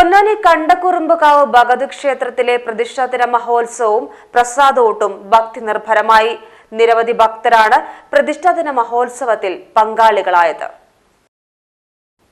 പൊന്നാനി കണ്ടക്കുറുമ്പുകാവ് ഭഗവതി ക്ഷേത്രത്തിലെ പ്രതിഷ്ഠാദിന മഹോത്സവവും പ്രസാദോട്ടും ഭക്തി നിർഭരമായി. നിരവധി ഭക്തരാണ് പ്രതിഷ്ഠാദിന മഹോത്സവത്തിൽ പങ്കാളികളായത്.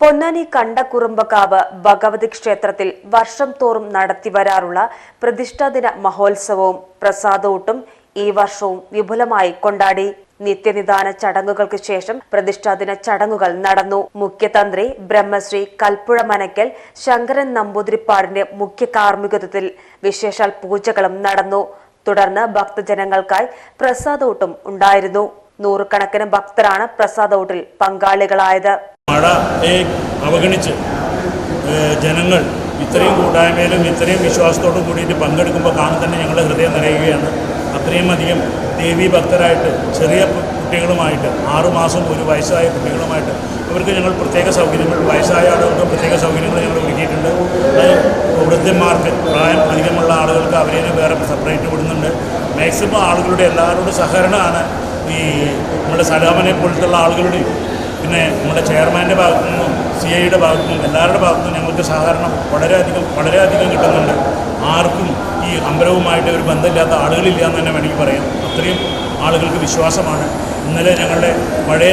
പൊന്നാനി കണ്ടക്കുറുമ്പുകാവ് ഭഗവതി ക്ഷേത്രത്തിൽ വർഷം തോറും നടത്തിവരാറുള്ള പ്രതിഷ്ഠാദിന മഹോത്സവവും പ്രസാദോട്ടും ഈ വർഷവും വിപുലമായി കൊണ്ടാടി. നിത്യനിദാന ചടങ്ങുകൾക്ക് ശേഷം പ്രതിഷ്ഠാദിന ചടങ്ങുകൾ നടന്നു. മുഖ്യതന്ത്രി ബ്രഹ്മശ്രീ കൽപ്പുഴ മനക്കൽ ശങ്കരൻ നമ്പൂതിരിപ്പാടിന്റെ മുഖ്യ കാർമ്മികത്വത്തിൽ വിശേഷാൽ പൂജകളും നടന്നു. തുടർന്ന് ഭക്തജനങ്ങൾക്കായി പ്രസാദോട്ടും ഉണ്ടായിരുന്നു. നൂറുകണക്കിന് ഭക്തരാണ് പ്രസാദോട്ടിൽ പങ്കാളികളായത്. മഴ അവഗണിച്ച് ജനങ്ങൾ ഇത്രയും കൂട്ടായ്മയിലും ഇത്രയും വിശ്വാസത്തോടും കൂടിയിട്ട് പങ്കെടുക്കുമ്പോൾ കാണാൻ തന്നെ ഞങ്ങളുടെ ഹൃദയം നിറയുകയാണ്. അത്രയും അധികം ദേവീ ഭക്തരായിട്ട് ചെറിയ കുട്ടികളുമായിട്ട് 6 മാസം 1 വയസ്സായ കുട്ടികളുമായിട്ട് അവർക്ക് ഞങ്ങൾ പ്രത്യേക സൗകര്യങ്ങൾ, വയസ്സായ ആളുകൾക്ക് പ്രത്യേക സൗകര്യങ്ങൾ ഞങ്ങൾ ഒരുക്കിയിട്ടുണ്ട്. വൃദ്ധന്മാർക്ക്, പ്രായം അധികമുള്ള ആളുകൾക്ക് അവരെ വേറെ സെപ്പറേറ്റ് വിടുന്നുണ്ട്. മാക്സിമം ആളുകളുടെ എല്ലാവരുടെ സഹകരണമാണ് ഈ നമ്മുടെ സലാമനെ പോലത്തുള്ള ആളുകളുടെയും പിന്നെ നമ്മുടെ ചെയർമാൻ്റെ ഭാഗത്തു നിന്നും CIയുടെ ഭാഗത്തു നിന്നും എല്ലാവരുടെ ഭാഗത്തു നിന്നും ഞങ്ങൾക്ക് സഹകരണം വളരെയധികം കിട്ടുന്നുണ്ട്. ആർക്കും ഈ അമ്പലവുമായിട്ട് ഒരു ബന്ധമില്ലാത്ത ആളുകളില്ല എന്ന് തന്നെ വേണമെങ്കിൽ പറയാം. അത്രയും ആളുകൾക്ക് വിശ്വാസമാണ്. ഇന്നലെ ഞങ്ങളുടെ പഴയ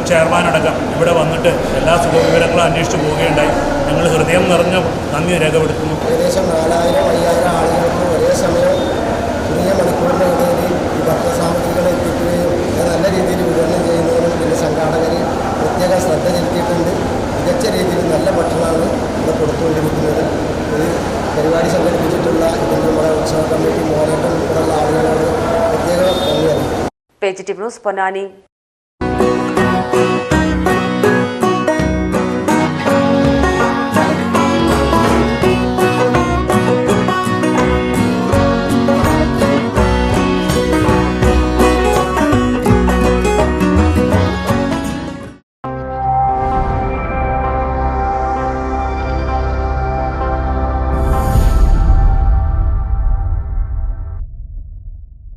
ചെയർമാനടക്കം ഇവിടെ വന്നിട്ട് എല്ലാ സുഖവിവരങ്ങളും അന്വേഷിച്ച് പോവുകയുണ്ടായി. ഞങ്ങൾ ഹൃദയം നിറഞ്ഞ നന്ദി രേഖപ്പെടുത്തുന്നു. ഏകദേശം 4000-5000 ആളുകൾക്ക് ഒരേ സമയം ചെറിയ മണിക്കൂറിനിടയിൽ ഈ ഭക്തസാമഗ്രികൾ എത്തിക്കുകയും നല്ല രീതിയിൽ വിതരണം ചെയ്യുന്നതിനും പിന്നെ സംഘാടകർ പ്രത്യേക ശ്രദ്ധ ചെലുത്തിയിട്ടുണ്ട്. മികച്ച രീതിയിൽ നല്ല ഭക്ഷണമാണ് ഇവിടെ കൊടുത്തുകൊണ്ടിരിക്കുന്നത്. ഒരു പരിപാടി സംഘടിപ്പിച്ചിട്ടുള്ള ഇതിൻ്റെ നമ്മുടെ ഉത്സവ കമ്മിറ്റി മോഹനേട്ടൻ ഉൾപ്പെടെയുള്ള ആളുകളോട് പ്രത്യേക നന്ദി അറിയിക്കുന്നു. PGTV news Ponnani.